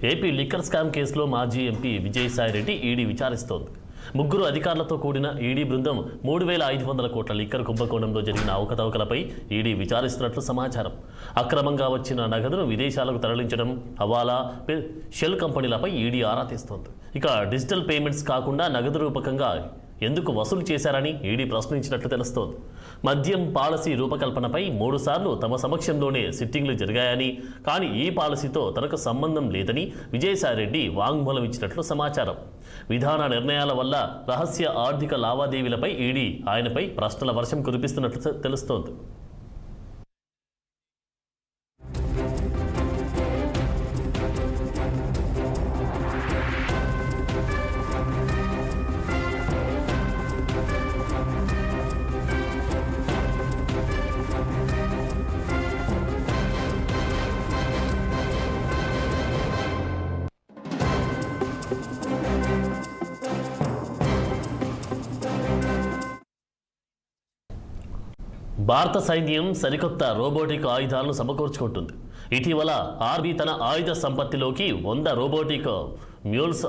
AP liquor scam కేసులో మాజీ MP Vijayasai Reddy ED విచారిస్తోంది. ముగ్గురు అధికారులతో కూడిన ఈడీ బృందం 3,500 కోట్ల లిక్కర్ కుంభకోణంలో జరిగిన అవకతవకలపై ఈడీ విచారిస్తున్నట్లు సమాచారం. అక్రమంగా వచ్చిన నగదును విదేశాలకు తరలించడం, హవాలా, షెల్ కంపెనీలపై ఈడీ ఆరా తీస్తోంది. ఇక డిజిటల్ పేమెంట్స్ కాకుండా నగదు రూపకంగా ఎందుకు వసూలు చేశారని ఈడీ ప్రశ్నించినట్లు తెలుస్తోంది. మద్యం పాలసీ రూపకల్పనపై 3 సార్లు తమ సమక్షంలోనే సిట్టింగ్లు జరిగాయని, కానీ ఈ పాలసీతో తనకు సంబంధం లేదని విజయసాయిరెడ్డి వాంగ్మూలం ఇచ్చినట్లు సమాచారం. విధాన నిర్ణయాల వల్ల రహస్య ఆర్థిక లావాదేవీలపై ఈడీ ఆయనపై ప్రశ్నల వర్షం కురిపిస్తున్నట్లు తెలుస్తోంది. భారత సైన్యం సరికొత్త రోబోటిక్ ఆయుధాలను సమకూర్చుకుంటుంది. ఇటీవల ఆర్మీ తన ఆయుధ సంపత్తిలోకి 100 రోబోటిక్ మ్యూల్స్